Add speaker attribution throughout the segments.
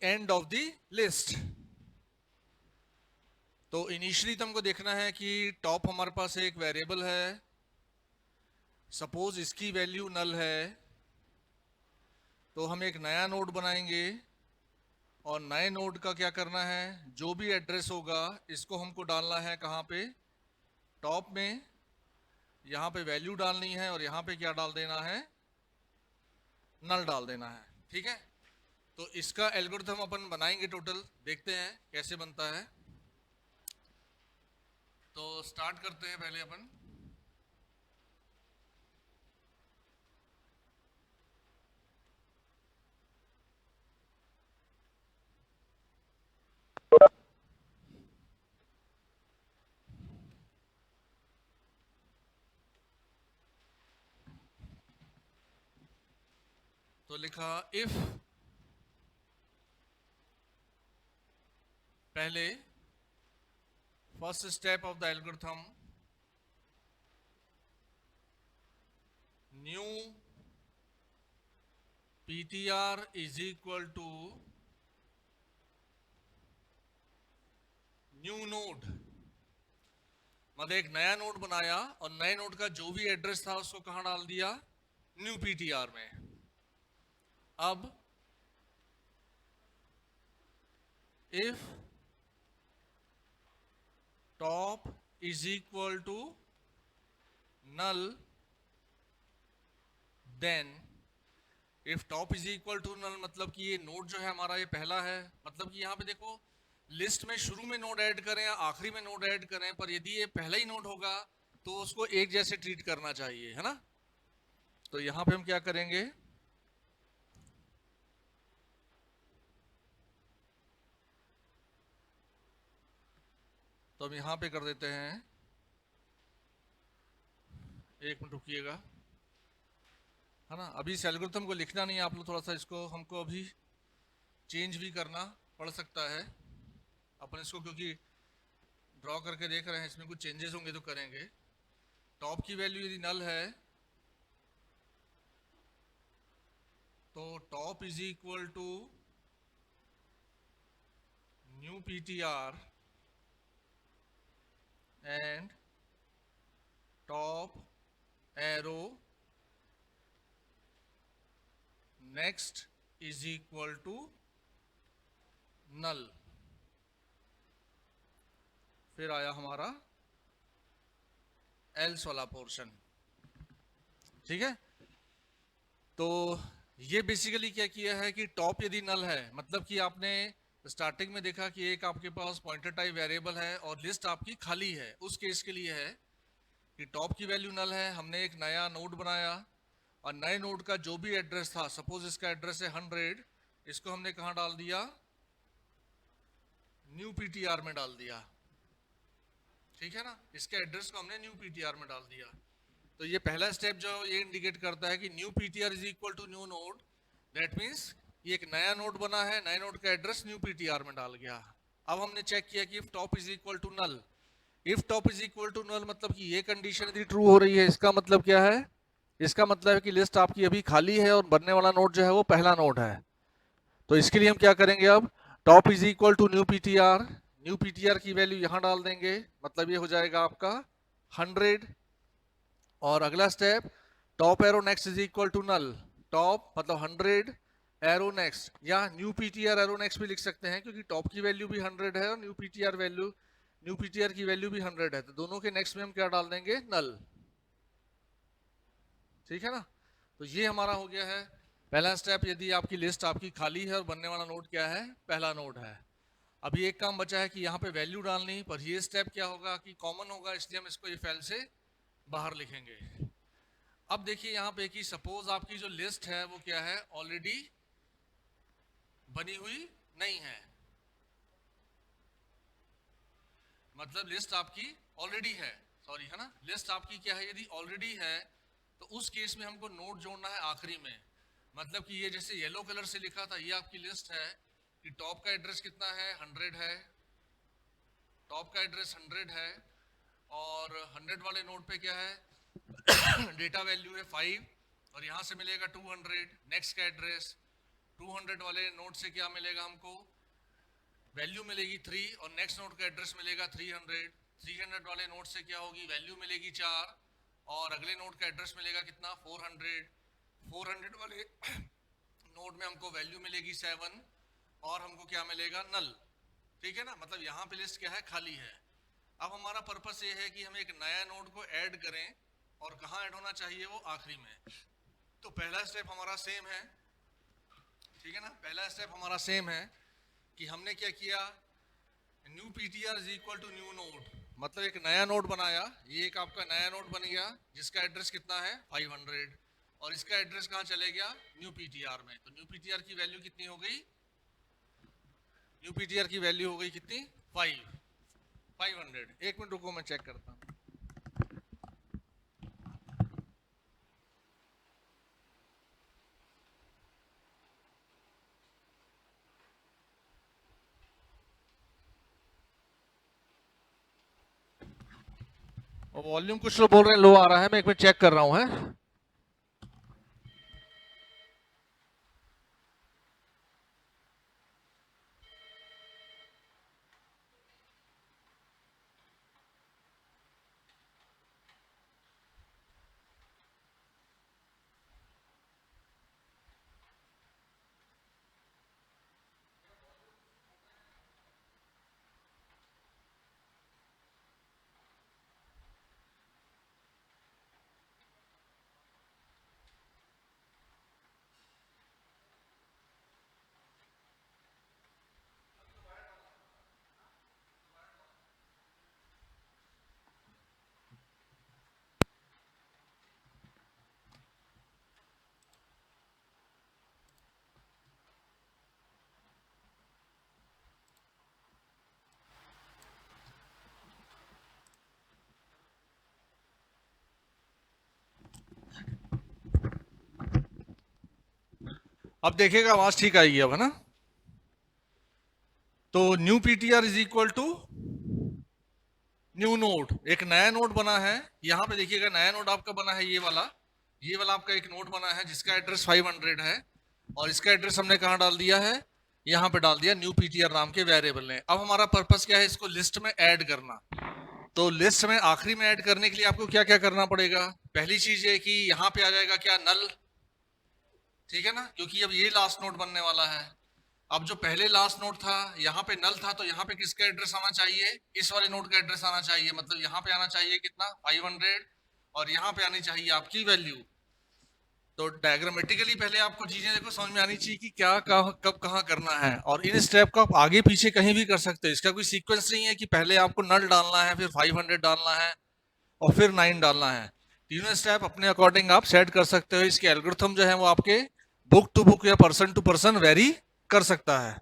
Speaker 1: End of the list. तो initially तो हमको देखना है कि टॉप हमारे पास एक वेरिएबल है, सपोज इसकी वैल्यू नल है, तो हम एक नया नोड बनाएंगे और नए नोड का क्या करना है, जो भी एड्रेस होगा इसको हमको डालना है कहाँ पे, टॉप में। यहाँ पे वैल्यू डालनी है और यहाँ पे क्या डाल देना है, नल डाल देना है। ठीक है, तो इसका एल्गोरिथम अपन बनाएंगे, टोटल देखते हैं कैसे बनता है। तो स्टार्ट करते हैं पहले अपन। तो लिखा इफ, पहले first step of the algorithm, new ptr is equal to new node, मतलब एक नया नोड बनाया और नए नोड का जो भी एड्रेस था उसको कहां डाल दिया, न्यू ptr में। अब if top is equal to null, then if top is equal to null, मतलब कि ये नोड जो है हमारा ये पहला है, मतलब कि यहाँ पे देखो लिस्ट में शुरू में नोड ऐड करें या आखिरी में नोड ऐड करें, पर यदि ये पहला ही नोड होगा तो उसको एक जैसे ट्रीट करना चाहिए, है ना। तो यहाँ पे हम क्या करेंगे, तो हम यहाँ पे कर देते हैं, एक मिनट रुकिएगा, है ना। अभी इस एल्गोरिथम को लिखना नहीं है आप लोग, थोड़ा सा इसको हमको अभी चेंज भी करना पड़ सकता है। अपन इसको क्योंकि ड्रॉ करके देख रहे हैं, इसमें कुछ चेंजेस होंगे तो करेंगे। टॉप की वैल्यू यदि नल है तो top is equal to new ptr and top arrow next is equal to null. फिर आया हमारा एल्स वाला पोर्शन। ठीक है, तो ये बेसिकली क्या किया है कि टॉप यदि नल है, मतलब कि आपने स्टार्टिंग में देखा कि एक आपके पास पॉइंटर टाइप वेरिएबल है और लिस्ट आपकी खाली है, उस केस के लिए है कि टॉप की वैल्यू नल है, हमने एक नया नोड बनाया और नए नोड का जो भी एड्रेस था, सपोज इसका एड्रेस है 100, इसको हमने कहाँ डाल दिया, न्यू ptr में डाल दिया। ठीक है ना, इसके एड्रेस को हमने न्यू ptr में डाल दिया। तो ये पहला स्टेप जो ये इंडिकेट करता है कि new ptr is equal to new node, that means ये एक नया नोड बना है, नए नोड का एड्रेस न्यू ptr में डाल गया। अब हमने चेक किया कि if top is equal to null, if top is equal to null मतलब कि ये कंडीशन यदि ट्रू हो रही है, इसका मतलब क्या है, इसका मतलब है कि लिस्ट आपकी अभी खाली है और बनने वाला नोड जो है वो पहला नोड है। तो इसके लिए हम क्या करेंगे, अब top is equal to new ptr, new ptr की वैल्यू यहां डाल देंगे, मतलब ये हो जाएगा आपका 100। और अगला step, top arrow next is equal to null, top मतलब 100 एरो नेक्स्ट, या न्यू ptr एरो नेक्स्ट भी लिख सकते हैं क्योंकि टॉप की वैल्यू भी 100 है और न्यू ptr की वैल्यू भी 100 है, तो दोनों के नेक्स्ट में हम क्या डाल देंगे, नल। ठीक है ना, तो ये हमारा हो गया है पहला स्टेप, यदि आपकी लिस्ट आपकी खाली है और बनने वाला नोड क्या है, पहला नोड है। अभी एक काम बचा है कि यहाँ पे वैल्यू डालनी, पर ये स्टेप क्या होगा कि कॉमन होगा, इसलिए हम इसको इफ एल्स से बाहर लिखेंगे। अब देखिए यहाँ पे कि सपोज आपकी जो लिस्ट है वो क्या है, ऑलरेडी बनी हुई नहीं है, मतलब लिस्ट आपकी ऑलरेडी है, सॉरी, है ना, लिस्ट आपकी क्या है, यदि ऑलरेडी है तो उस केस में हमको नोड जोड़ना है आखिरी में। मतलब कि ये जैसे येलो कलर से लिखा था, ये आपकी लिस्ट है कि टॉप का एड्रेस कितना है, 100 है, टॉप का एड्रेस 100 है और 100 वाले नोड पे क्या है डेटा वैल्यू है 5 और यहाँ से मिलेगा 200, नेक्स्ट का एड्रेस 200 वाले नोड से क्या मिलेगा हमको, वैल्यू मिलेगी 3 और नेक्स्ट नोड का एड्रेस मिलेगा 300। 300 वाले नोड से क्या होगी, वैल्यू मिलेगी 4 और अगले नोड का एड्रेस मिलेगा कितना 400। 400 वाले नोड में हमको वैल्यू मिलेगी 7 और हमको क्या मिलेगा, नल। ठीक है ना, मतलब यहाँ पे लिस्ट क्या है, खाली है। अब हमारा पर्पस ये है कि हम एक नया नोड को ऐड करें और कहाँ ऐड होना चाहिए, वो आखिरी में। तो पहला स्टेप हमारा सेम है, ठीक है ना, पहला स्टेप हमारा सेम है कि हमने क्या किया, new PTR is equal to new node, मतलब एक नया नोड बनाया। ये एक आपका नया नोड बन गया जिसका एड्रेस कितना है 500 और इसका एड्रेस कहाँ चले गया, न्यू पीटीआर में। तो न्यू पीटीआर की वैल्यू कितनी हो गई, न्यू पीटीआर की वैल्यू हो गई कितनी, 500। एक मिनट रुको, मैं चेक करता हूँ। वॉल्यूम कुछ लोग बोल रहे हैं लो आ रहा है, मैं एक मिनट चेक कर रहा हूँ है। अब देखिएगा आवाज ठीक आएगी अब, है ना। तो new PTR is equal to new node, एक नया नोड बना है। यहां पे देखिएगा नया नोड आपका बना है ये वाला आपका एक नोड बना है जिसका एड्रेस 500 है और इसका एड्रेस हमने कहां डाल दिया है, यहां पे डाल दिया न्यू पीटीआर नाम के वेरिएबल ने। अब हमारा पर्पस क्या है, इसको लिस्ट में ऐड करना। तो लिस्ट में आखिरी में ऐड करने के लिए आपको क्या क्या करना पड़ेगा, पहली चीज है कि यहाँ पे आ जाएगा क्या, नल। ठीक है ना, क्योंकि अब ये लास्ट नोड बनने वाला है। अब जो पहले लास्ट नोड था यहाँ पे नल था, तो यहाँ पे किसका एड्रेस आना चाहिए, इस वाले नोड का एड्रेस आना चाहिए। मतलब यहाँ पे आना चाहिए कितना 500 और यहाँ पे आनी चाहिए आपकी वैल्यू। तो डायग्रामेटिकली पहले आपको चीजें देखो समझ में आनी चाहिए कि क्या कब कहाँ करना है। और इन स्टेप को आप आगे पीछे कहीं भी कर सकते हो, इसका कोई सीक्वेंस नहीं है कि पहले आपको नल डालना है फिर 500 डालना है और फिर 9 डालना है। तीनों स्टेप अपने अकॉर्डिंग आप सेट कर सकते हो। इसके एल्गोरिथम जो है वो आपके बुक टू बुक या पर्सन टू पर्सन वेरी कर सकता है।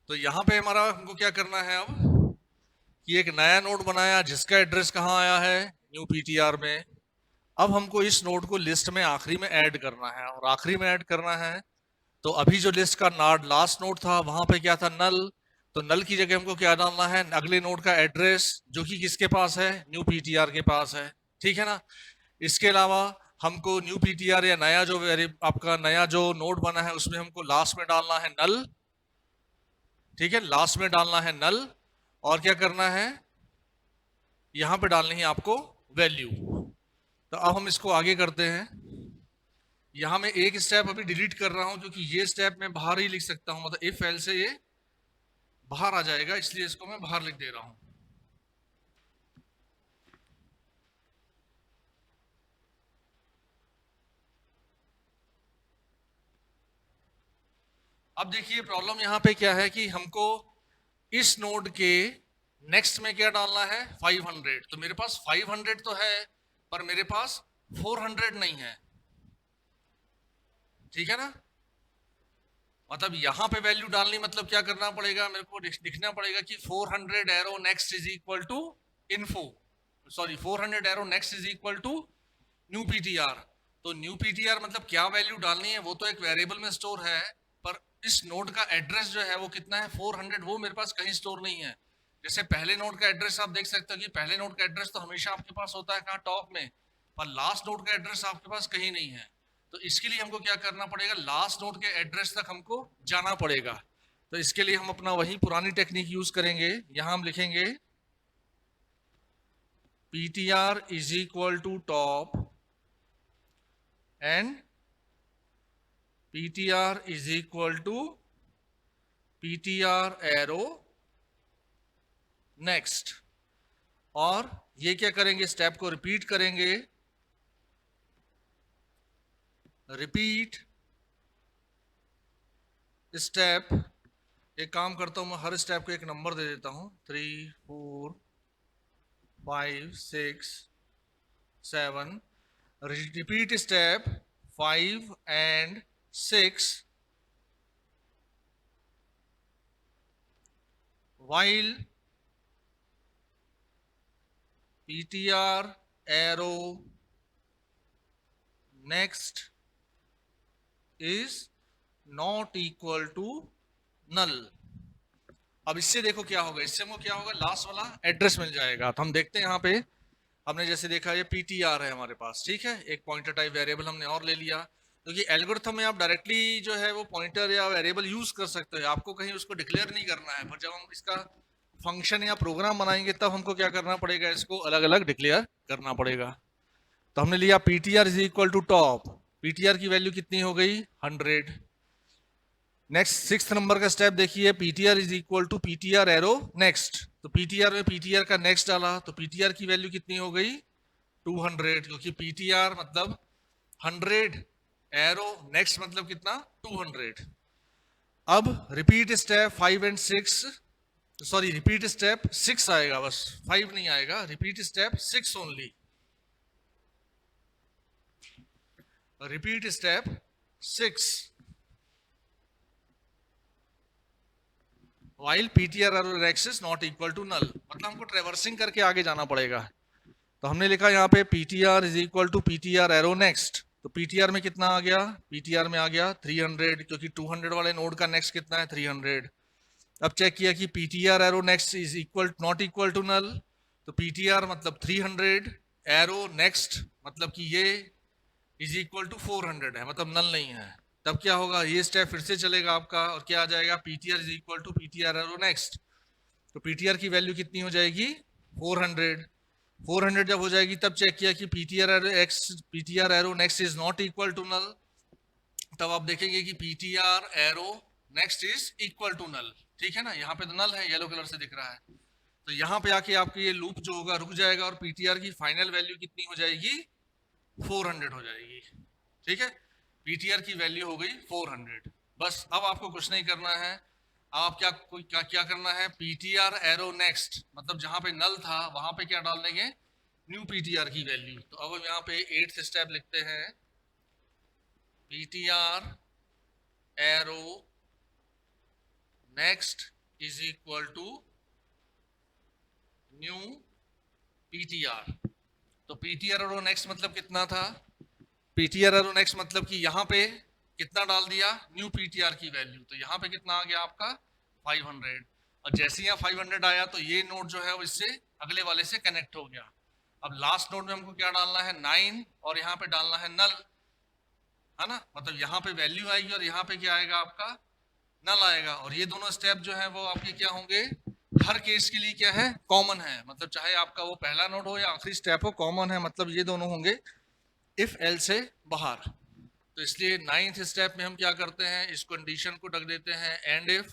Speaker 1: तो यहाँ पे हमारा हमको क्या करना है अब, कि एक नया नोड बनाया जिसका एड्रेस कहाँ आया है, न्यू पीटीआर में। अब हमको इस नोड को लिस्ट में आखिरी में ऐड करना है और आखिरी में ऐड करना है तो अभी जो लिस्ट का लास्ट नोड था वहां पे क्या था, नल। तो नल की जगह हमको क्या डालना है, अगले नोड का एड्रेस जो कि किसके पास है, न्यू पीटीआर के पास है। ठीक है ना। इसके अलावा हमको न्यू पीटीआर या नया जो आपका नया जो नोड बना है उसमें हमको लास्ट में डालना है नल। ठीक है, लास्ट में डालना है नल और क्या करना है, यहां पे डालनी है आपको वैल्यू। तो अब हम इसको आगे करते हैं। यहां मैं एक स्टेप अभी डिलीट कर रहा हूं क्योंकि ये स्टेप मैं बाहर ही लिख सकता हूं, मतलब इफ एल से ये बाहर आ जाएगा, इसलिए इसको मैं बाहर लिख दे रहा हूं। अब देखिए प्रॉब्लम यहां पे क्या है कि हमको इस नोड के नेक्स्ट में क्या डालना है, 500। तो मेरे पास 500 तो है पर मेरे पास 400 नहीं है। ठीक है ना, मतलब यहां पे वैल्यू डालनी, मतलब क्या करना पड़ेगा, मेरे को लिखना पड़ेगा कि 400 arrow next is equal to info, sorry 400 arrow next is equal to new PTR. तो न्यू पीटीआर मतलब क्या वैल्यू डालनी है, वो तो एक वेरिएबल में स्टोर है, पर इस नोड का एड्रेस जो है वो कितना है 400, वो मेरे पास कहीं स्टोर नहीं है। जैसे पहले नोड का एड्रेस आप देख सकते हो कि पहले नोड का एड्रेस तो हमेशा आपके पास होता है कहाँ, टॉप में, पर लास्ट नोड का एड्रेस आपके पास कहीं नहीं है। तो इसके लिए हमको क्या करना पड़ेगा, लास्ट नोड के एड्रेस तक हमको जाना पड़ेगा। तो इसके लिए हम अपना वही पुरानी टेक्निक यूज करेंगे। यहां हम लिखेंगे ptr is equal to top and ptr is equal to ptr arrow next. और ये क्या करेंगे, स्टेप को रिपीट करेंगे, रिपीट स्टेप। एक काम करता हूं मैं, हर स्टेप को एक नंबर दे देता हूं, 3 4 5 6 7। Repeat step 5 and 6 while ptr arrow next is not equal to null। अब इससे देखो क्या होगा, इससे हमको क्या होगा, लास्ट वाला एड्रेस मिल जाएगा। तो हम देखते हैं यहाँ पे हमने जैसे देखा ये ptr है हमारे पास, ठीक है, एक पॉइंटर टाइप वेरिएबल हमने और ले लिया। क्योंकि एल्गोरिथम में आप डायरेक्टली जो है वो पॉइंटर या वेरिएबल यूज कर सकते हो, आपको कहीं उसको डिक्लेयर नहीं करना है। पर जब हम इसका फंक्शन या प्रोग्राम बनाएंगे तब हमको क्या करना पड़ेगा, इसको अलग अलग डिक्लेयर करना पड़ेगा। तो हमने लिया ptr is equal to top, ptr की वैल्यू कितनी हो गई, 100। नेक्स्ट 6th नंबर का स्टेप देखिए, ptr is equal to ptr arrow next. तो ptr में ptr का नेक्स्ट डाला तो ptr की वैल्यू कितनी हो गई, 200, क्योंकि ptr मतलब 100, एरो नेक्स्ट मतलब कितना, 200। अब repeat step 5 and 6, sorry repeat step 6 आएगा, बस 5 नहीं आएगा, repeat step 6 only. Repeat step 6 while ptr error next is not equal to null, मतलब हमको ट्रेवर्सिंग करके आगे जाना पड़ेगा। तो हमने लिखा यहाँ पे ptr is equal to ptr arrow next. तो ptr में कितना आ गया, ptr में आ गया 300, क्योंकि 200 वाले नोड का नेक्स्ट कितना है, 300। अब चेक किया कि ptr arrow next is equal not equal to null. तो ptr मतलब 300, एरो नेक्स्ट मतलब कि ये इज इक्वल टू 400 है, मतलब नल नहीं है। तब क्या होगा, ये स्टेप फिर से चलेगा आपका और क्या आ जाएगा, ptr is equal to ptr arrow next. तो ptr की वैल्यू कितनी हो जाएगी, 400। 400 जब हो जाएगी तब चेक किया कि ptr arrow next is not equal to null. तब आप देखेंगे कि ptr arrow next is equal to null, ठीक है ना, यहाँ पे तो नल है, येलो कलर से दिख रहा है। तो यहाँ पे आके आपके ये लूप जो होगा रुक जाएगा और ptr की फाइनल वैल्यू कितनी हो जाएगी, 400 हो जाएगी, ठीक है। ptr की वैल्यू हो गई 400। बस अब आपको कुछ नहीं करना है, आप क्या करना है, ptr एरो नेक्स्ट मतलब जहां पे नल था वहां पे क्या डाल देंगे, न्यू ptr की वैल्यू। तो अब हम यहाँ पे 8th स्टेप लिखते हैं, ptr arrow next is equal to new ptr। तो ptr एरो नेक्स्ट मतलब कितना था, ptr एरो नेक्स्ट मतलब कि यहाँ पे कितना डाल दिया, न्यू ptr की वैल्यू। तो यहाँ पे कितना आ गया आपका 500। और जैसे यहाँ 500 आया तो ये नोड जो है वो इससे अगले वाले से कनेक्ट हो गया। अब लास्ट नोड में हमको क्या डालना है, 9, और यहाँ पे डालना है नल, है ना, मतलब यहाँ पे वैल्यू आएगी और यहाँ पे क्या आएगा आपका, नल आएगा। और ये दोनों स्टेप जो है वो आपके क्या होंगे, हर केस के लिए क्या है, कॉमन है, मतलब चाहे आपका वो पहला नोड हो या आखिरी स्टेप हो, कॉमन है, मतलब ये दोनों होंगे इफ एल से बाहर। तो इसलिए 9th स्टेप में हम क्या करते हैं, इस कंडीशन को रख देते हैं एंड इफ।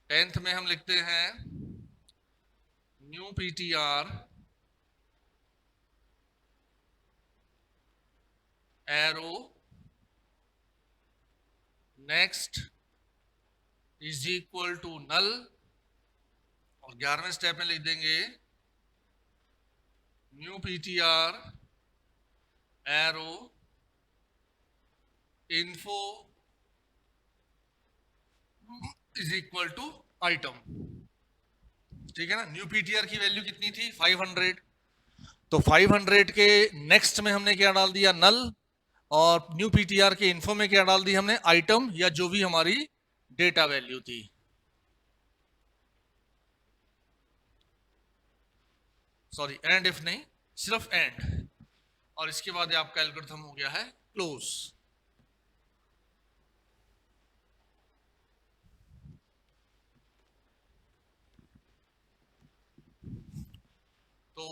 Speaker 1: 10th में हम लिखते हैं new ptr arrow next is equal to null. और 11वें स्टेप में लिख देंगे new ptr arrow info is equal to item, ठीक है ना। न्यू ptr की वैल्यू कितनी थी, 500। तो 500 के नेक्स्ट में हमने क्या डाल दिया, नल, और न्यू ptr के इन्फो में क्या डाल दी हमने, आइटम या जो भी हमारी डेटा वैल्यू थी। सॉरी एंड इफ नहीं, सिर्फ एंड। और इसके बाद आपका एल्गोरिथम हो गया है क्लोज। तो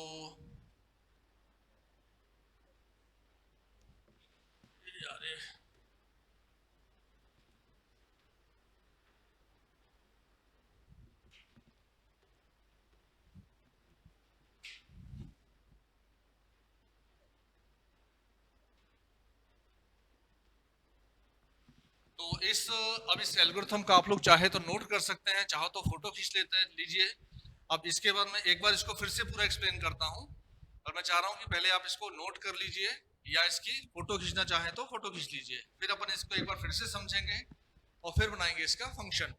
Speaker 1: यार तो अब इस एल्गोरिथम का आप लोग चाहे तो नोट कर सकते हैं, चाहो तो फोटो खींच लेते हैं लीजिए। अब इसके बाद मैं एक बार इसको फिर से पूरा एक्सप्लेन करता हूं, और मैं चाह रहा हूं कि पहले आप इसको नोट कर लीजिए, या इसकी फोटो खींचना चाहे तो फोटो खींच लीजिए, फिर अपन इसको एक बार फिर से समझेंगे और फिर बनाएंगे इसका फंक्शन।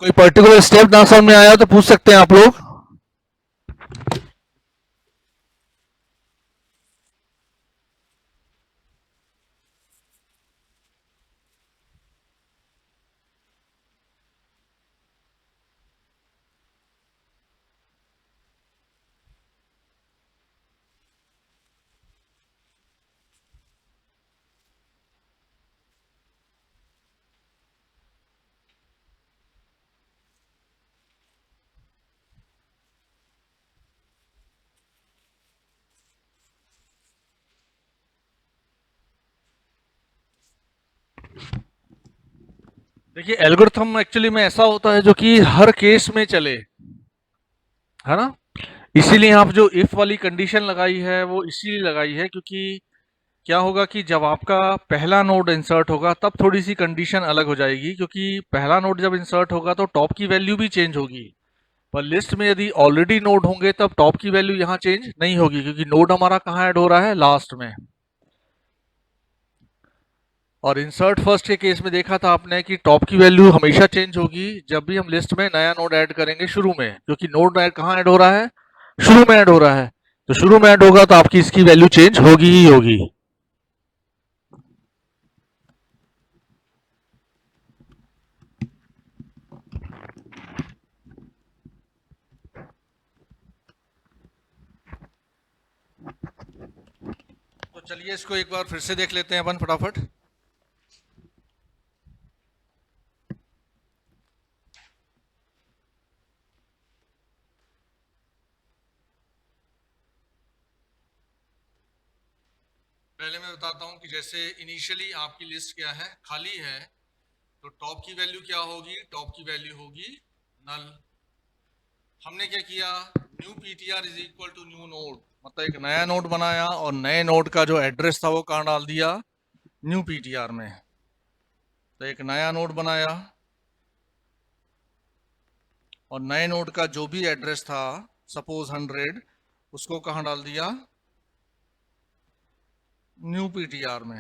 Speaker 1: कोई पर्टिकुलर स्टेप ना समझ में आया तो पूछ सकते हैं आप लोग। देखिए एल्गोरिथम एक्चुअली में ऐसा होता है जो कि हर केस में चले, है ना। इसीलिए आप जो इफ वाली कंडीशन लगाई है वो इसीलिए लगाई है क्योंकि क्या होगा कि जब आपका पहला नोड इंसर्ट होगा तब थोड़ी सी कंडीशन अलग हो जाएगी, क्योंकि पहला नोड जब इंसर्ट होगा तो टॉप की वैल्यू भी चेंज होगी, पर लिस्ट में यदि ऑलरेडी नोड होंगे तब टॉप की वैल्यू यहाँ चेंज नहीं होगी, क्योंकि नोड हमारा कहाँ ऐड हो रहा है, लास्ट में। और इंसर्ट फर्स्ट के केस में देखा था आपने कि टॉप की वैल्यू हमेशा चेंज होगी जब भी हम लिस्ट में नया नोड ऐड करेंगे शुरू में, क्योंकि नोड ऐड कहाँ ऐड हो रहा है, शुरू में ऐड हो रहा है। तो शुरू में ऐड होगा तो आपकी इसकी वैल्यू चेंज होगी ही होगी। तो चलिए इसको एक बार फिर से देख लेते हैं अपन फटाफट। पहले मैं बताता हूं कि जैसे इनिशियली आपकी लिस्ट क्या है, खाली है, तो टॉप की वैल्यू क्या होगी, टॉप की वैल्यू होगी नल। हमने क्या किया, new PTR is equal to new node, मतलब एक नया नोड बनाया और नए नोड का जो एड्रेस था वो कहाँ डाल दिया, न्यू पीटीआर में। तो एक नया नोड बनाया और नए नोड का जो भी एड्रेस था, सपोज 100, उसको कहाँ डाल दिया, न्यू पीटीआर में।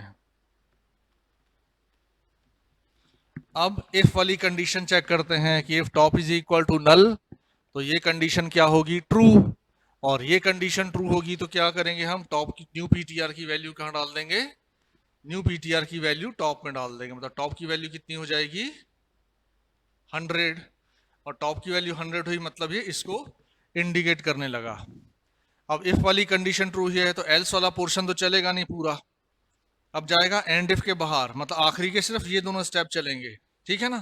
Speaker 1: अब इफ वाली कंडीशन चेक करते हैं कि if top is equal to null, तो ये कंडीशन क्या होगी, ट्रू। और ये कंडीशन ट्रू होगी तो क्या करेंगे हम, टॉप की न्यू पीटीआर की वैल्यू कहाँ डाल देंगे, न्यू पीटीआर की वैल्यू टॉप में डाल देंगे, मतलब टॉप की वैल्यू कितनी हो जाएगी, 100। और टॉप की वैल्यू 100 हुई मतलब ये इसको इंडिकेट करने लगा। अब इफ वाली कंडीशन ट्रू है तो एल्स वाला पोर्शन तो चलेगा नहीं पूरा, अब जाएगा एंड इफ के बाहर, मतलब आखिरी के सिर्फ ये दोनों स्टेप चलेंगे, ठीक है ना।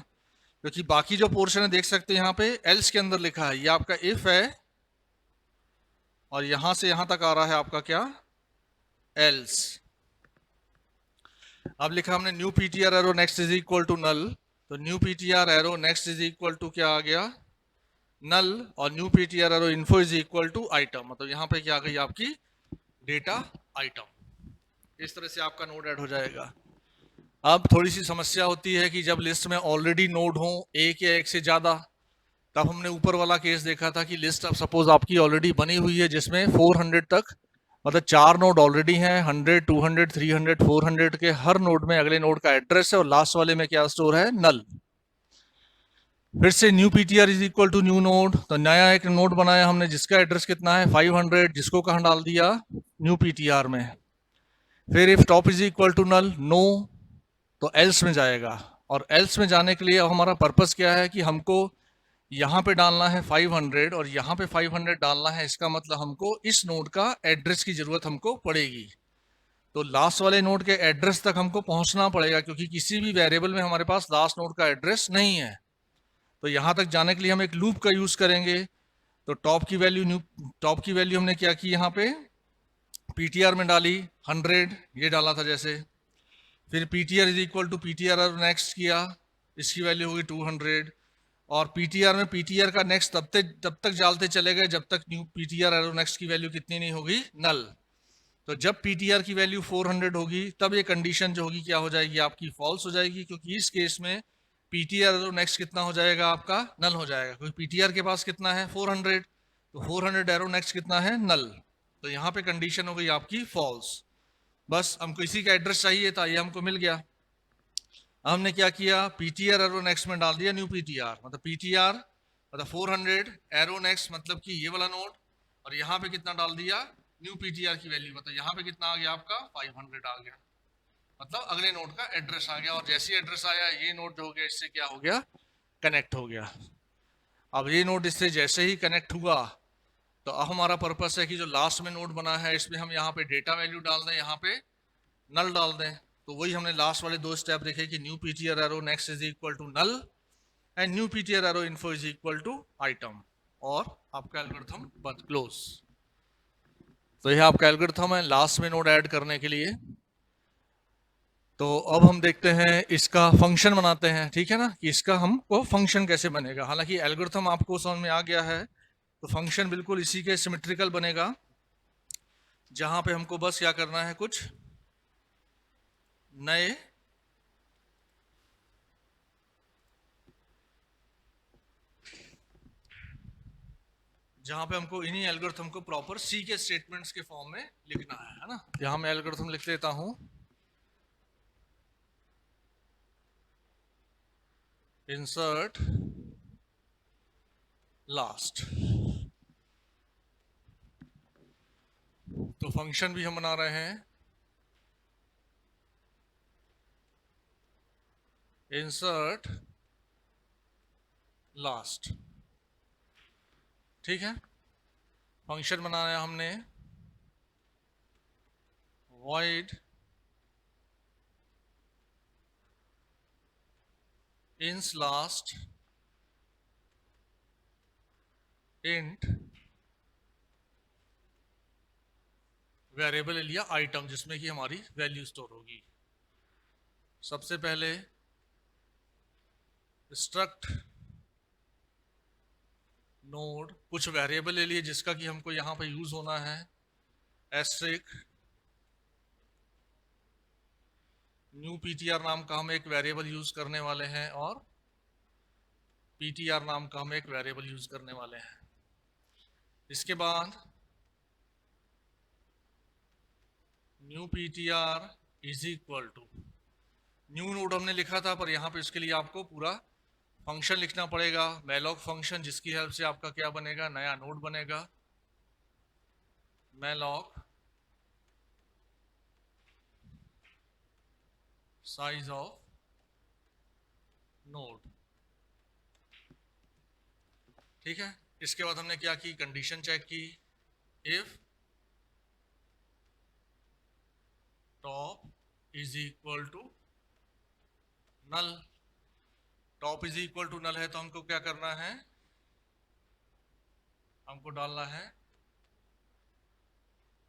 Speaker 1: क्योंकि बाकी जो पोर्शन है देख सकते हैं यहाँ पे एल्स के अंदर लिखा है, ये आपका इफ है और यहां से यहां तक आ रहा है आपका क्या, एल्स। अब लिखा हमने new PTR arrow next is equal to null, तो new PTR arrow next is equal to क्या आ गया, नल। और new PTR arrow info is equal to item, मतलब यहाँ पे क्या आ गई आपकी डेटा आइटम। इस तरह से आपका नोड ऐड हो जाएगा। अब थोड़ी सी समस्या होती है कि जब लिस्ट में ऑलरेडी नोड हो एक या एक से ज्यादा, तब हमने ऊपर वाला केस देखा था कि लिस्ट अब सपोज आपकी ऑलरेडी बनी हुई है जिसमें 400 तक, मतलब 4 नोड ऑलरेडी हैं, 100, 200, 300, 400 के हर नोड में अगले नोड का एड्रेस है और लास्ट वाले में क्या स्टोर है, नल। फिर से new PTR is equal to new node, तो नया एक नोड बनाया हमने जिसका एड्रेस कितना है 500, जिसको कहाँ डाल दिया, न्यू पीटीआर में। फिर if top is equal to null, no, तो एल्स में जाएगा। और एल्स में जाने के लिए अब हमारा पर्पस क्या है कि हमको यहाँ पे डालना है 500 और यहाँ पे 500 डालना है, इसका मतलब हमको इस नोड का एड्रेस की जरूरत हमको पड़ेगी। तो लास्ट वाले नोड के एड्रेस तक हमको पहुंचना पड़ेगा क्योंकि किसी भी वेरिएबल में हमारे पास लास्ट नोड का एड्रेस नहीं है। तो यहाँ तक जाने के लिए हम एक लूप का यूज करेंगे। तो टॉप की वैल्यू हमने क्या की, यहाँ पे पीटीआर में डाली 100, ये डाला था जैसे। फिर PTR is equal to PTR next किया, इसकी वैल्यू होगी 200। और पीटीआर में पीटीआर का नेक्स्ट तब तक डालते चले गए जब तक न्यू पीटीआर एरो नेक्स्ट की वैल्यू कितनी नहीं होगी, नल। तो जब पीटीआर की वैल्यू 400 होगी तब ये कंडीशन जो होगी क्या हो जाएगी, आपकी फॉल्स हो जाएगी, क्योंकि इस केस में पीटीआर एरो नेक्स्ट कितना हो जाएगा, आपका नल हो जाएगा, क्योंकि पीटीआर के पास कितना है 400, तो 400 एरो नेक्स्ट कितना है, नल। तो यहाँ पे कंडीशन हो गई आपकी फॉल्स। बस हमको इसी का एड्रेस चाहिए था, ये हमको मिल गया। हमने क्या किया, पीटीआर एरो नेक्स्ट में डाल दिया न्यू पीटीआर, मतलब पीटीआर मतलब 400 एरो नेक्स्ट मतलब कि ये वाला नोड, और यहाँ पे कितना डाल दिया, न्यू पीटीआर की वैल्यू, मतलब यहाँ पे कितना आ गया आपका 500 आ गया, मतलब अगले नोड का एड्रेस आ गया। और जैसे ही एड्रेस आया ये नोड जो हो गया इससे क्या हो गया, कनेक्ट हो गया। अब ये नोड इससे जैसे ही कनेक्ट हुआ तो अब हमारा पर्पस है कि जो लास्ट में नोड बना है इसमें हम यहाँ पे डेटा वैल्यू डाल दें, यहाँ पे नल डाल दें। तो वही हमने लास्ट वाले 2 स्टेप देखे कि new PTR arrow next is equal to null and new PTR arrow info is equal to item, और आपका एल्गोरिथम बंद, क्लोज। तो यह आपका एल्गोरिथम है लास्ट में नोड ऐड करने के लिए। तो अब हम देखते हैं इसका फंक्शन बनाते हैं, ठीक है ना, कि इसका हमको फंक्शन कैसे बनेगा। हालांकि एल्गोरिथम आपको समझ में आ गया है, तो फंक्शन बिल्कुल इसी के सिमेट्रिकल बनेगा, जहां पे हमको बस क्या करना है, कुछ नए जहां पे हमको इन्हीं एल्गोरिथम को प्रॉपर सी के स्टेटमेंट्स के फॉर्म में लिखना है ना। यहां मैं एल्गोरिथम लिख देता हूं, इंसर्ट लास्ट। तो फंक्शन भी हम बना रहे हैं इंसर्ट लास्ट, ठीक है। फंक्शन बनाया हमने void ins last int variable लिया आइटम, जिसमें कि हमारी वैल्यू स्टोर होगी। सबसे पहले स्ट्रक्ट नोड, कुछ वेरिएबल ले लिए जिसका कि हमको यहाँ पे यूज होना है, एस्ट्रिक न्यू पीटीआर नाम का हम एक वेरिएबल यूज करने वाले हैं, और पीटीआर नाम का हम एक वेरिएबल यूज करने वाले हैं। इसके बाद new PTR is equal to new node हमने लिखा था, पर यहाँ पे इसके लिए आपको पूरा फंक्शन लिखना पड़ेगा, मैलॉक फंक्शन, जिसकी हेल्प से आपका क्या बनेगा, नया नोड बनेगा, मैलॉक साइज ऑफ नोड, ठीक है। इसके बाद हमने क्या की, कंडीशन चेक की, if top is equal to null. Top is equal to null है तो हमको क्या करना है, हमको डालना है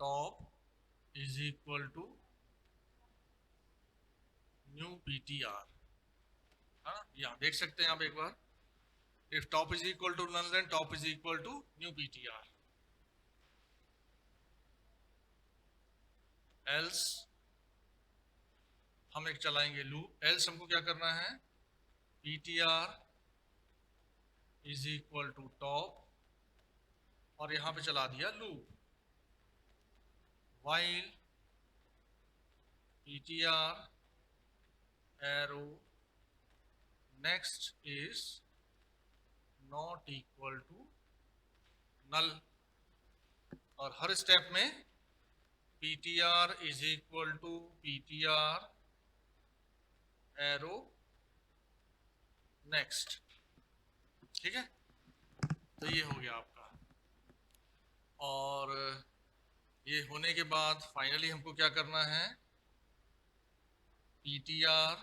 Speaker 1: top is equal to new PTR, हाँ, यहाँ देख सकते हैं आप एक बार, if top is equal to null then top is equal to new PTR, else हम एक चलाएंगे लूप, एल्स हमको क्या करना है, PTR is equal to top और यहां पे चला दिया loop while ptr arrow next is not equal to null और हर स्टेप में ptr is equal to ptr arrow next. ठीक है, तो ये हो गया आपका। और ये होने के बाद फाइनली हमको क्या करना है, ptr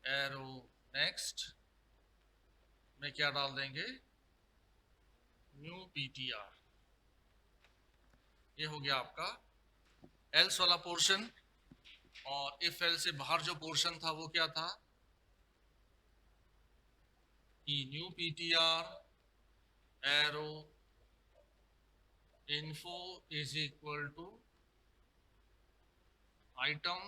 Speaker 1: एरो नेक्स्ट में क्या डाल देंगे, न्यू ptr। ये हो गया आपका एल्स वाला पोर्शन। और इफ एल से बाहर जो पोर्शन था वो क्या था, कि new ptr arrow info is equal to item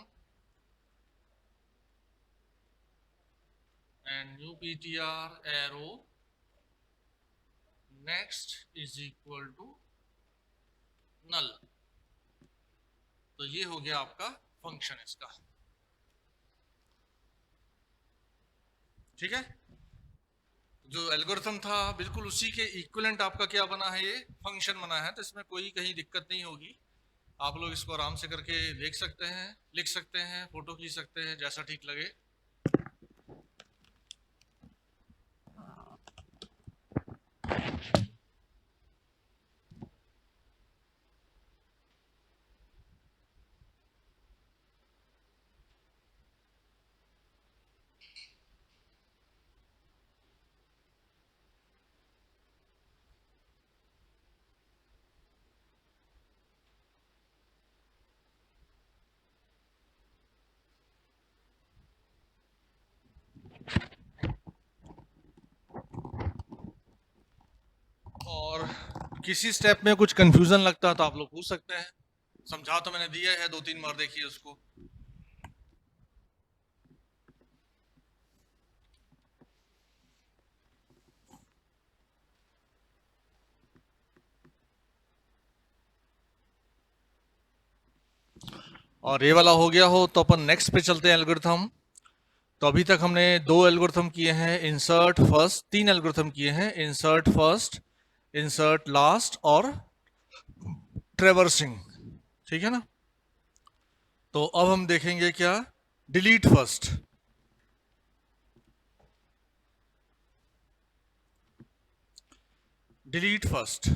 Speaker 1: and new ptr arrow next is equal to null। तो ये हो गया आपका फंक्शन इसका। ठीक है, जो एल्गोरिथम था बिल्कुल उसी के इक्विवेलेंट आपका क्या बना है, ये फंक्शन बना है। तो इसमें कोई कहीं दिक्कत नहीं होगी, आप लोग इसको आराम से करके देख सकते हैं, लिख सकते हैं, फोटो खींच सकते हैं, जैसा ठीक लगे। और किसी स्टेप में कुछ कंफ्यूजन लगता है तो आप लोग पूछ सकते हैं, समझा तो मैंने दिया है, 2-3 बार देखिए उसको। और ये वाला हो गया हो तो अपन नेक्स्ट पे चलते हैं एल्गोरिथम। तो अभी तक हमने 2 एल्गोरिथम किए हैं, इंसर्ट फर्स्ट, 3 एल्गोरिथम किए हैं, इंसर्ट फर्स्ट, इंसर्ट लास्ट और ट्रेवर्सिंग। ठीक है ना। तो अब हम देखेंगे क्या, डिलीट फर्स्ट। डिलीट फर्स्ट,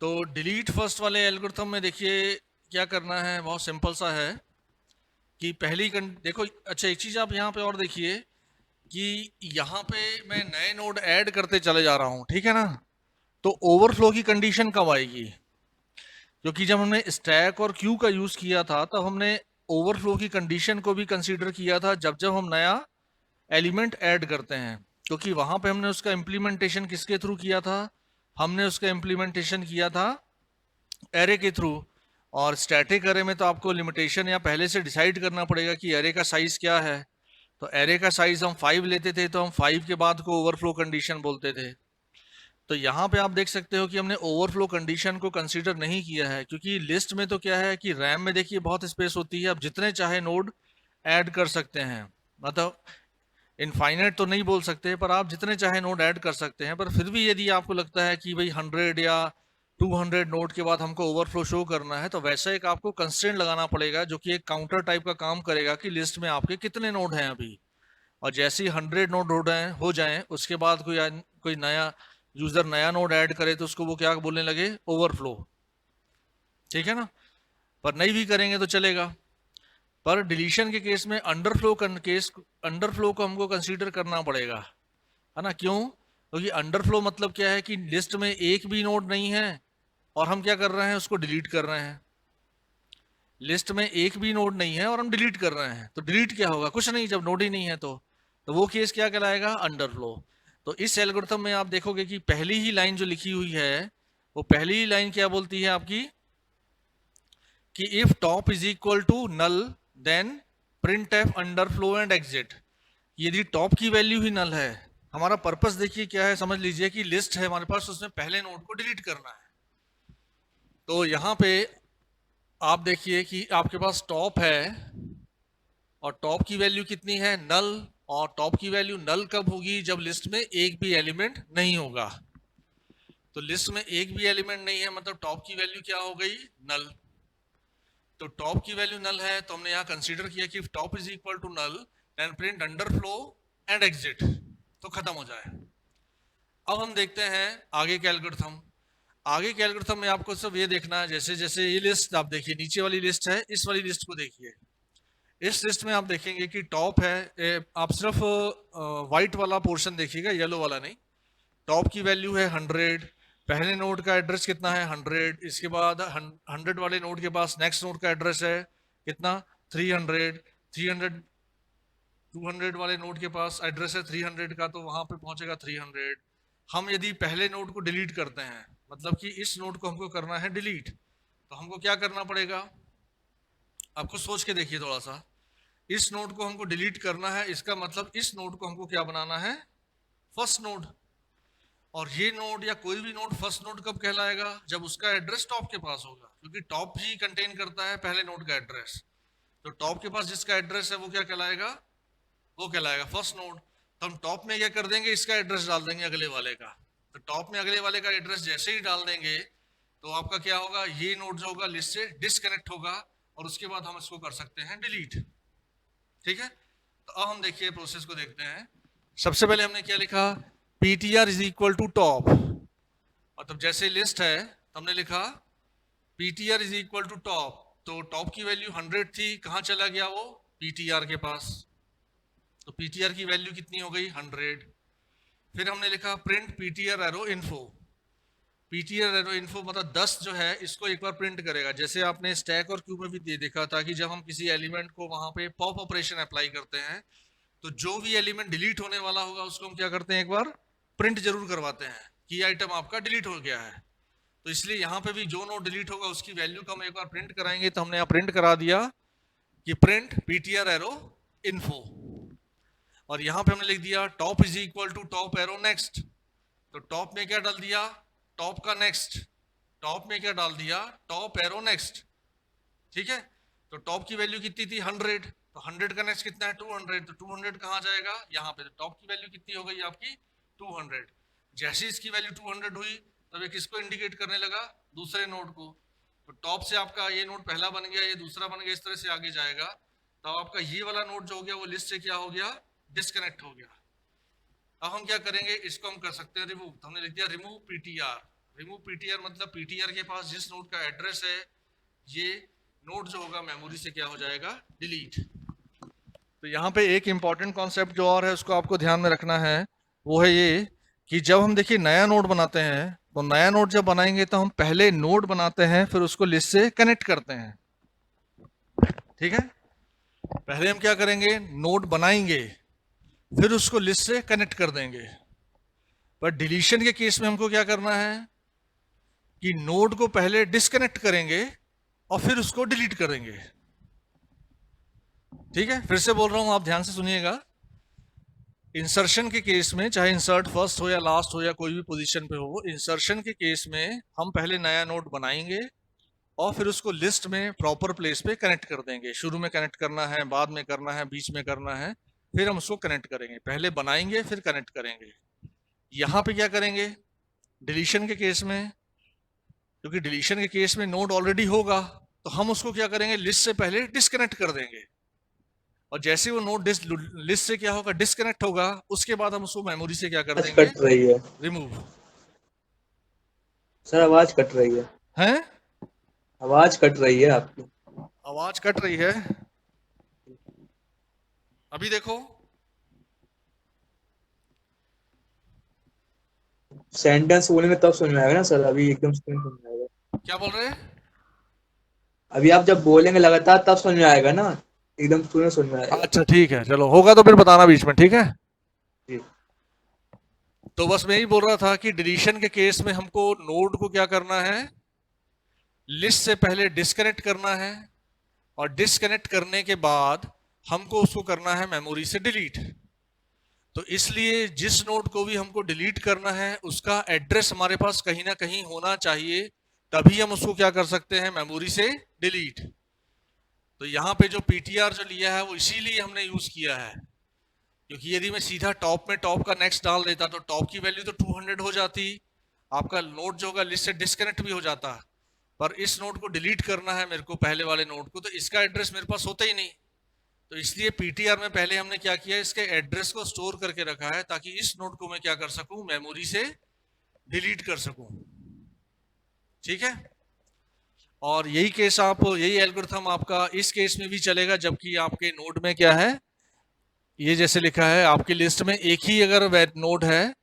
Speaker 1: तो डिलीट फर्स्ट वाले एल्गोरिथम में देखिए क्या करना है, बहुत सिंपल सा है कि पहली देखो, अच्छा एक चीज आप यहाँ पे और देखिए कि यहाँ पे मैं नए नोड ऐड करते चले जा रहा हूँ, ठीक है ना। तो ओवरफ्लो की कंडीशन कब आएगी, क्योंकि जब हमने स्टैक और क्यू का यूज किया था तब हमने ओवरफ्लो की कंडीशन को भी कंसीडर किया था जब जब हम नया एलिमेंट ऐड करते हैं, क्योंकि वहां पे हमने उसका इम्प्लीमेंटेशन किसके थ्रू किया था, हमने उसका इम्प्लीमेंटेशन किया था एरे के थ्रू। और स्टैटिक एरे में तो आपको लिमिटेशन या पहले से डिसाइड करना पड़ेगा कि एरे का साइज क्या है। तो एरे का साइज हम 5 लेते थे, तो हम 5 के बाद को ओवरफ्लो कंडीशन बोलते थे। तो यहाँ पे आप देख सकते हो कि हमने ओवरफ्लो कंडीशन को कंसीडर नहीं किया है, क्योंकि लिस्ट में तो क्या है कि रैम में देखिए बहुत स्पेस होती है, आप जितने चाहे नोड ऐड कर सकते हैं, मतलब इनफाइनाइट तो नहीं बोल सकते, पर आप जितने चाहे नोड ऐड कर सकते हैं। पर फिर भी यदि आपको लगता है कि भाई 100 या 200 नोड के बाद हमको ओवरफ्लो शो करना है, तो वैसा एक आपको कंस्ट्रेंट लगाना पड़ेगा जो कि एक काउंटर टाइप का काम करेगा कि लिस्ट में आपके कितने नोड हैं अभी। और जैसे ही 100 नोड हो जाएं उसके बाद कोई नया यूजर नया नोड ऐड करे तो उसको वो क्या बोलने लगे, ओवरफ्लो। ठीक है ना। पर नहीं भी करेंगे तो चलेगा। पर डिलीशन के केस में अंडरफ्लो को हमको कंसीडर करना पड़ेगा, है ना। क्यों, क्योंकि अंडरफ्लो मतलब क्या है कि लिस्ट में एक भी नोड नहीं है और हम क्या कर रहे हैं, उसको डिलीट कर रहे हैं। लिस्ट में एक भी नोड नहीं है और हम डिलीट कर रहे हैं, तो डिलीट क्या होगा, कुछ नहीं, जब नोड ही नहीं है तो वो केस क्या कहलाएगा, अंडरफ्लो। तो इस एल्गोरिथम में आप देखोगे कि पहली ही लाइन जो लिखी हुई है, वो पहली ही लाइन क्या बोलती है आपकी, कि if top is equal to null then print F underflow and exit. यदि टॉप की वैल्यू ही नल है, हमारा पर्पस देखिए क्या है, समझ लीजिए कि लिस्ट है हमारे पास, उसमें पहले नोड को डिलीट करना है। तो यहां पे आप देखिए कि आपके पास टॉप है और टॉप की वैल्यू कितनी है, नल। और टॉप की वैल्यू नल कब होगी, जब लिस्ट में एक भी एलिमेंट नहीं होगा। तो लिस्ट में एक भी एलिमेंट नहीं है, मतलब टॉप की वैल्यू क्या हो गई, नल। तो टॉप की वैल्यू नल है, तो हमने यहाँ कंसीडर किया कि top is equal to null, then print underflow and exit, तो खत्म हो जाए। अब हम देखते हैं आगे के एल्गोरिथम। आगे के एल्गोरिथम में आपको सब ये देखना है, जैसे जैसे ये लिस्ट आप देखिए, नीचे वाली लिस्ट है, इस वाली लिस्ट को देखिए। इस लिस्ट में आप देखेंगे कि टॉप है, आप सिर्फ व्हाइट वाला पोर्शन देखिएगा, येलो वाला नहीं। टॉप की वैल्यू है 100, पहले नोड का एड्रेस कितना है 100, इसके बाद 100 वाले नोड के पास नेक्स्ट नोड का एड्रेस है कितना 300, 300 200 वाले नोड के पास एड्रेस है 300 का, तो वहां पे पहुंचेगा 300। हम यदि पहले नोड को डिलीट करते हैं, मतलब कि इस नोड को हमको करना है डिलीट, तो हमको क्या करना पड़ेगा, आपको सोच के देखिए थोड़ा सा। इस नोड को हमको डिलीट करना है, इसका मतलब इस नोड को हमको क्या बनाना है, फर्स्ट नोड। और ये नोड या कोई भी नोड फर्स्ट नोड कब कहलाएगा, जब उसका एड्रेस टॉप के पास होगा, क्योंकि टॉप ही कंटेन करता है पहले नोड का एड्रेस। तो टॉप के पास जिसका एड्रेस है वो क्या कहलाएगा, वो कहलाएगा फर्स्ट नोड। तो हम टॉप में क्या कर देंगे, इसका एड्रेस डाल देंगे अगले वाले का। तो टॉप में अगले वाले का एड्रेस जैसे ही डाल देंगे, तो आपका क्या होगा, ये नोड जो होगा लिस्ट से डिस्कनेक्ट होगा, और उसके बाद हम इसको कर सकते हैं डिलीट। ठीक है, तो अब हम देखिए प्रोसेस को देखते हैं। सबसे पहले हमने क्या लिखा, ptr is equal to top, मतलब जैसे लिस्ट है तो हमने लिखा ptr is equal to top. तो टॉप की वैल्यू 100 थी, कहां चला गया वो, ptr के पास। तो ptr की वैल्यू कितनी हो गई 100। फिर हमने लिखा print ptr arrow info. ptr arrow info मतलब 10 जो है इसको एक बार प्रिंट करेगा, जैसे आपने स्टैक और क्यू में भी देखा था कि जब हम किसी एलिमेंट को वहां पे पॉप ऑपरेशन अप्लाई करते हैं, तो जो भी एलिमेंट डिलीट होने वाला होगा उसको हम क्या करते हैं, एक बार प्रिंट जरूर करवाते हैं कि आइटम आपका डिलीट हो गया है। तो इसलिए यहाँ पे भी जो नोड डिलीट होगा उसकी वैल्यू को हम एक बार प्रिंट कराएंगे। तो हमने यहाँ प्रिंट करा दिया कि प्रिंट ptr एरो इन्फो, और यहाँ पे हमने लिख दिया top is equal to top arrow next. तो टॉप में क्या डाल दिया, टॉप का नेक्स्ट। टॉप में क्या डाल दिया, टॉप एरो नेक्स्ट। ठीक है, तो टॉप की वैल्यू कितनी थी 100, तो 100 का नेक्स्ट कितना है 200, तो 200 कहाँ जाएगा, यहाँ पे। तो टॉप की वैल्यू कितनी हो गई आपकी 200। जैसे इसकी वैल्यू 200 हुई, तब ये किसको इंडिकेट करने लगा, दूसरे नोड को। तो टॉप से आपका ये नोड पहला बन गया, ये दूसरा बन गया, इस तरह से आगे जाएगा। तो आपका ये वाला नोड जो हो गया वो लिस्ट से क्या हो गया, डिस्कनेक्ट हो गया। अब हम क्या करेंगे, इसको हम कर सकते हैं रिमूव। तो हमने लिख दिया रिमूव ptr। रिमूव ptr मतलब ptr के पास जिस नोड का एड्रेस है, ये नोड जो होगा मेमोरी से क्या हो जाएगा, डिलीट। तो यहाँ पे एक इंपॉर्टेंट कॉन्सेप्ट जो और है उसको आपको ध्यान में रखना है, वो है ये कि जब हम देखिए नया नोड बनाते हैं, तो नया नोड जब बनाएंगे तो हम पहले नोड बनाते हैं, फिर उसको लिस्ट से कनेक्ट करते हैं। ठीक है, पहले हम क्या करेंगे, नोड बनाएंगे, फिर उसको लिस्ट से कनेक्ट कर देंगे। पर डिलीशन के केस में हमको क्या करना है कि नोड को पहले डिस्कनेक्ट करेंगे और फिर उसको डिलीट करेंगे। ठीक है, फिर से बोल रहा हूं, आप ध्यान से सुनिएगा। इंसर्शन के केस में, चाहे इंसर्ट फर्स्ट हो या लास्ट हो या कोई भी पोजीशन पे हो, इंसर्शन के केस में हम पहले नया नोड बनाएंगे और फिर उसको लिस्ट में प्रॉपर प्लेस पे कनेक्ट कर देंगे। शुरू में कनेक्ट करना है, बाद में करना है, बीच में करना है, फिर हम उसको कनेक्ट करेंगे। पहले बनाएंगे फिर कनेक्ट करेंगे। यहां पे क्या करेंगे डिलीशन के केस में, क्योंकि डिलीशन के केस में नोड ऑलरेडी होगा, तो हम उसको क्या करेंगे, लिस्ट से पहले डिस्कनेक्ट कर देंगे। और जैसे वो नोड लिस्ट से क्या होगा, डिस्कनेक्ट होगा, उसके बाद हम उसको मेमोरी से क्या कर देंगे,
Speaker 2: कट रही है
Speaker 1: रिमूव।
Speaker 2: सर, आवाज कट रही है।
Speaker 1: हैं,
Speaker 2: आवाज कट रही है आपकी।
Speaker 1: आवाज कट रही है, अभी देखो।
Speaker 2: सेंटेंस बोलेंगे तब समझ में आएगा ना सर, अभी एकदम से नहीं समझ में आएगा।
Speaker 1: क्या बोल रहे हैं,
Speaker 2: अभी आप जब बोलेंगे लगातार तब समझ में आएगा ना, एकदम तुरंत समझ में आएगा।
Speaker 1: अच्छा ठीक है, चलो होगा तो फिर बताना बीच में, ठीक है।
Speaker 2: जी।
Speaker 1: तो बस मैं ही बोल रहा था कि डिलीशन के केस में हमको नोड को क्या करना है, लिस्ट से पहले डिस्कनेक्ट करना है, और डिस्कनेक्ट करने के बाद हमको उसको करना है मेमोरी से डिलीट। तो इसलिए जिस नोड को भी हमको डिलीट करना है उसका एड्रेस हमारे पास कहीं ना कहीं होना चाहिए, तभी हम उसको क्या कर सकते हैं, मेमोरी से डिलीट। तो यहाँ पे जो पीटीआर जो लिया है वो इसीलिए हमने यूज किया है, क्योंकि यदि मैं सीधा टॉप में टॉप का नेक्स्ट डाल देता तो टॉप की वैल्यू तो 200 हो जाती, आपका नोड जो होगा लिस्ट से डिस्कनेक्ट भी हो जाता। पर इस नोड को डिलीट करना है मेरे को, पहले वाले नोड को, तो इसका एड्रेस मेरे पास होता ही नहीं। तो इसलिए पीटीआर में पहले हमने क्या किया, इसके एड्रेस को स्टोर करके रखा है ताकि इस नोड को मैं क्या कर सकूं, मेमोरी से डिलीट कर सकूं। ठीक है, और यही केस आप, यही एल्गोरिथम आपका इस केस में भी चलेगा, जबकि आपके नोड में क्या है, ये जैसे लिखा है आपकी लिस्ट में एक ही अगर नोड है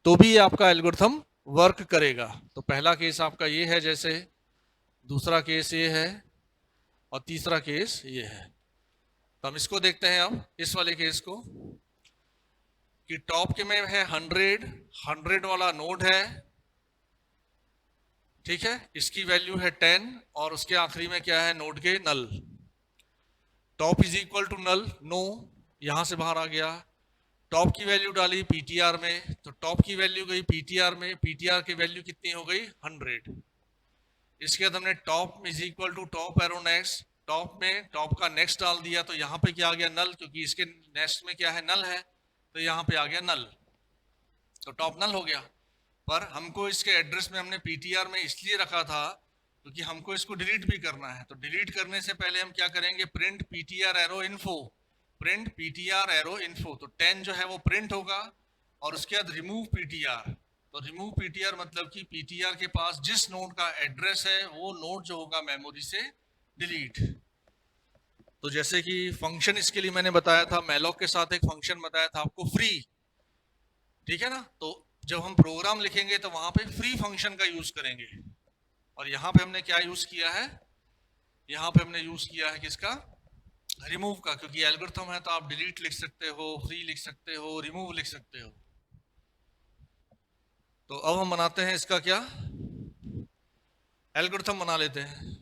Speaker 1: तो भी आपका एल्गोरिथम वर्क करेगा। तो पहला केस आपका ये है, जैसे दूसरा केस ये है, और तीसरा केस ये है। तो हम इसको देखते हैं अब, इस वाले केस को, कि टॉप के में है 100 वाला नोड है, ठीक है, इसकी वैल्यू है 10, और उसके आखिरी में क्या है, नोड के null. Top is equal to null, no, यहां से बाहर आ गया। टॉप की वैल्यू डाली पीटीआर में, तो टॉप की वैल्यू गई पीटीआर में, पीटीआर की वैल्यू कितनी हो गई, 100। इसके बाद हमने top is equal to top arrow next, top में टॉप का नेक्स्ट डाल दिया, तो यहाँ पे क्या आ गया, नल, क्योंकि इसके नेक्स्ट में क्या है, नल है, तो यहाँ पे आ गया नल, तो टॉप नल हो गया। पर हमको इसके एड्रेस में हमने पीटीआर में इसलिए रखा था क्योंकि हमको इसको डिलीट भी करना है। तो डिलीट करने से पहले हम क्या करेंगे, print PTR arrow info, print PTR arrow info, तो 10 जो है वो प्रिंट होगा, और उसके बाद रिमूव पीटीआर। तो रिमूव पीटीआर मतलब कि पीटीआर के पास जिस नोड का एड्रेस है वो नोड जो होगा मेमोरी से डिलीट। तो जैसे कि फंक्शन इसके लिए मैंने बताया था, मैलॉक के साथ एक फंक्शन बताया था आपको, फ्री, ठीक है ना। तो जब हम प्रोग्राम लिखेंगे तो वहां पे फ्री फंक्शन का यूज करेंगे, और यहां पे हमने क्या यूज किया है, यहां पे हमने यूज किया है किसका, रिमूव का, क्योंकि एल्गोरिथम है तो आप डिलीट लिख सकते हो, फ्री लिख सकते हो, रिमूव लिख सकते हो। तो अब हम बनाते हैं इसका क्या, एल्गोरिथम बना लेते हैं।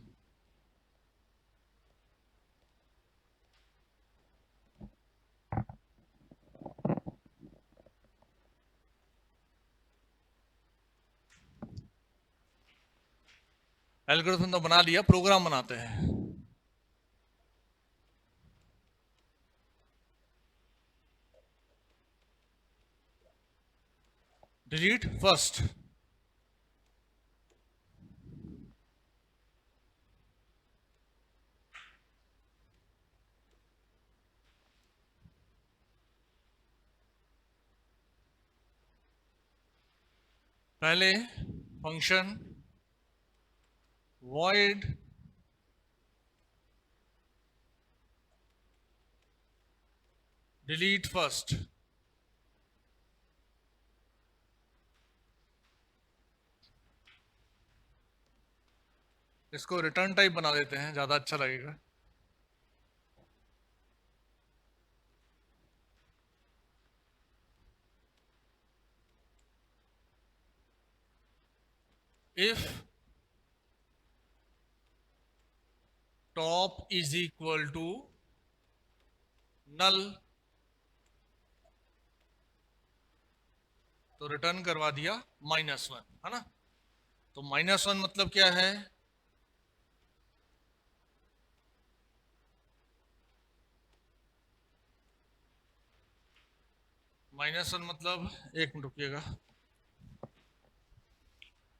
Speaker 1: एल्गोरिथम तो बना लिया, प्रोग्राम बनाते हैं। डिलीट फर्स्ट, पहले फंक्शन void delete first, इसको रिटर्न टाइप बना देते हैं, ज्यादा अच्छा लगेगा। if top is equal to null, तो रिटर्न करवा दिया -1, है ना। तो -1 मतलब क्या है, -1 मतलब, एक मिनट रुकिएगा,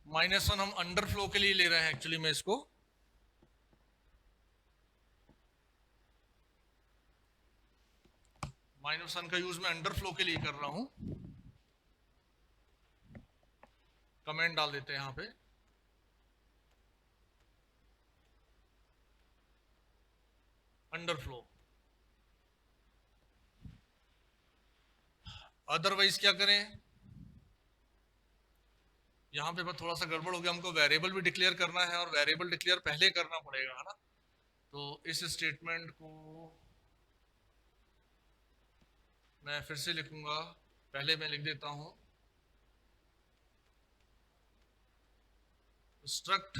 Speaker 1: -1 हम अंडरफ्लो के लिए ले रहे हैं एक्चुअली, मैं इसको -1 का यूज मैं अंडरफ्लो के लिए कर रहा हूं। कमेंट डाल देते हैं यहां पे, अंडरफ्लो। अदरवाइज क्या करें, यहाँ पे थोड़ा सा गड़बड़ हो गया, हमको वेरिएबल भी डिक्लेयर करना है, और वेरिएबल डिक्लेयर पहले करना पड़ेगा, है ना। तो इस स्टेटमेंट को मैं फिर से लिखूंगा, पहले मैं लिख देता हूं, स्ट्रक्ट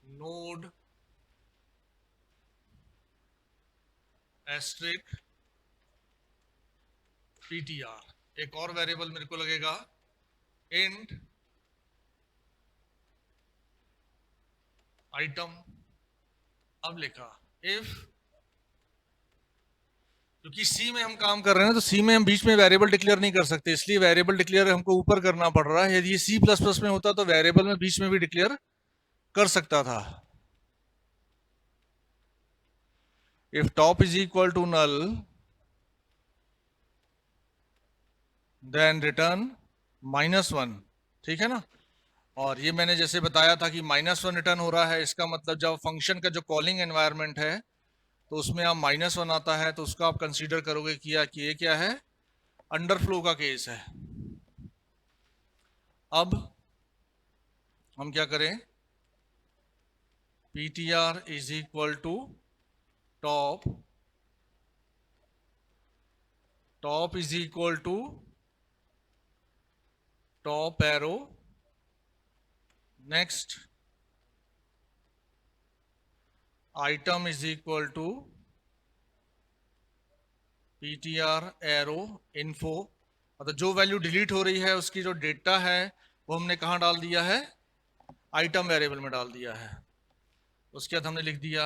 Speaker 1: नोड एस्ट्रिक ptr। एक और वेरिएबल मेरे को लगेगा int आइटम। अब लिखा इफ, क्योंकि सी में हम काम कर रहे हैं तो सी में हम बीच में वेरिएबल डिक्लेयर नहीं कर सकते, इसलिए वेरिएबल डिक्लेयर हमको ऊपर करना पड़ रहा है। यदि ये सी प्लस प्लस में होता तो वेरिएबल में बीच में भी डिक्लेयर कर सकता था। If top is equal to null then return -1, ठीक है ना। और ये मैंने जैसे बताया था कि -1 रिटर्न हो रहा है, इसका मतलब जब फंक्शन का जो कॉलिंग एनवायरनमेंट है तो उसमें आप -1 आता है तो उसका आप कंसीडर करोगे कि ये क्या है, अंडरफ्लो का केस है। अब हम क्या करें, ptr is equal to top is equal to top arrow next item is equal to ptr arrow info. मतलब जो वैल्यू डिलीट हो रही है उसकी जो डेटा है वो हमने कहाँ डाल दिया है, आइटम वेरिएबल में डाल दिया है। उसके बाद हमने लिख दिया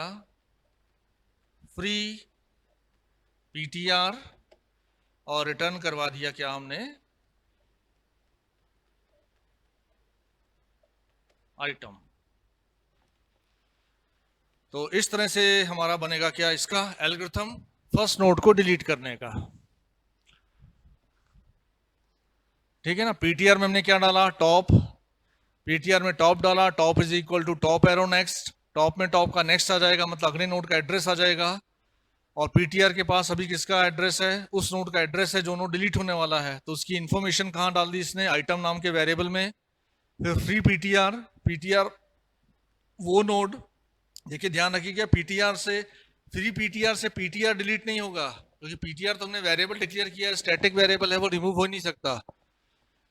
Speaker 1: फ्री ptr और रिटर्न करवा दिया क्या हमने, आइटम। तो इस तरह से हमारा बनेगा क्या, इसका एल्गोरिथम फर्स्ट नोड को डिलीट करने का, ठीक है ना। पीटीआर में हमने क्या डाला, टॉप, पीटीआर में टॉप डाला, top is equal to top arrow next, top में टॉप का नेक्स्ट आ जाएगा मतलब अगले नोड का एड्रेस आ जाएगा। और पीटीआर के पास अभी किसका एड्रेस है, उस नोड का एड्रेस है जो नोड डिलीट होने वाला है, तो उसकी इंफॉर्मेशन कहाँ डाल दी इसने, आइटम नाम के वेरिएबल में। फिर फ्री पीटीआर, पीटीआर वो नोड, देखिए ध्यान रखिएगा पीटीआर से, फ्री पीटीआर से पीटीआर डिलीट नहीं होगा, क्योंकि पीटीआर तो हमने वेरिएबल डिक्लेयर किया है, स्टैटिक वेरिएबल है, वो रिमूव हो नहीं सकता।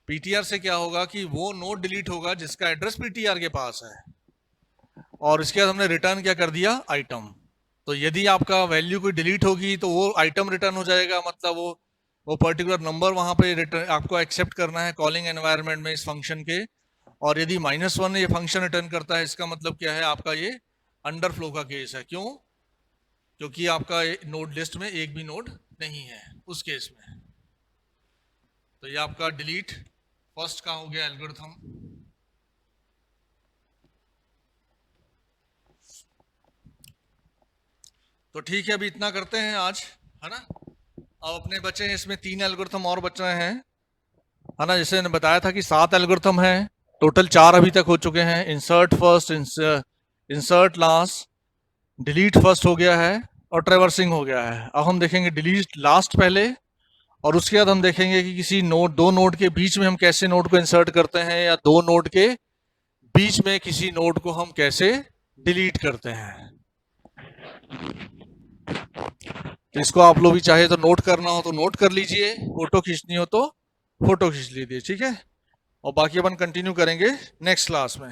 Speaker 1: पीटीआर से क्या होगा कि वो नोड डिलीट होगा जिसका एड्रेस पीटीआर के पास है, और इसके बाद हमने रिटर्न क्या कर दिया, आइटम। तो यदि आपका वैल्यू कोई डिलीट होगी तो वो आइटम रिटर्न हो जाएगा, मतलब वो पर्टिकुलर नंबर वहां पे रिटर्न आपको एक्सेप्ट करना है कॉलिंग एनवायरनमेंट में इस फंक्शन के। और यदि -1 ये फंक्शन रिटर्न करता है, इसका मतलब क्या है, आपका ये अंडरफ्लो का केस है। क्यों, क्योंकि आपका नोड लिस्ट में एक भी नोड नहीं है उस केस में। तो ये आपका डिलीट फर्स्ट का हो गया एल्गोरिथम। तो ठीक है, अभी इतना करते हैं आज, है ना। अब अपने बचे हैं इसमें 3 एल्गोरिथम और बच रहे हैं, है ना। जैसे मैंने बताया था कि 7 एल्गोरिथम हैं, टोटल 4 अभी तक हो चुके हैं। Insert first, insert last, delete first हो गया है और ट्रेवर्सिंग हो गया है। अब हम देखेंगे डिलीट लास्ट पहले, और उसके बाद हम देखेंगे कि किसी नोड, 2 नोड के बीच में हम कैसे नोड को इंसर्ट करते हैं, या 2 नोड के बीच में किसी नोड को हम कैसे डिलीट करते हैं। तो इसको आप लोग भी चाहे तो नोट करना हो तो नोट कर लीजिए, फोटो खींचनी हो तो फोटो खींच लीजिए, ठीक है। और बाकी अपन कंटिन्यू करेंगे नेक्स्ट क्लास में।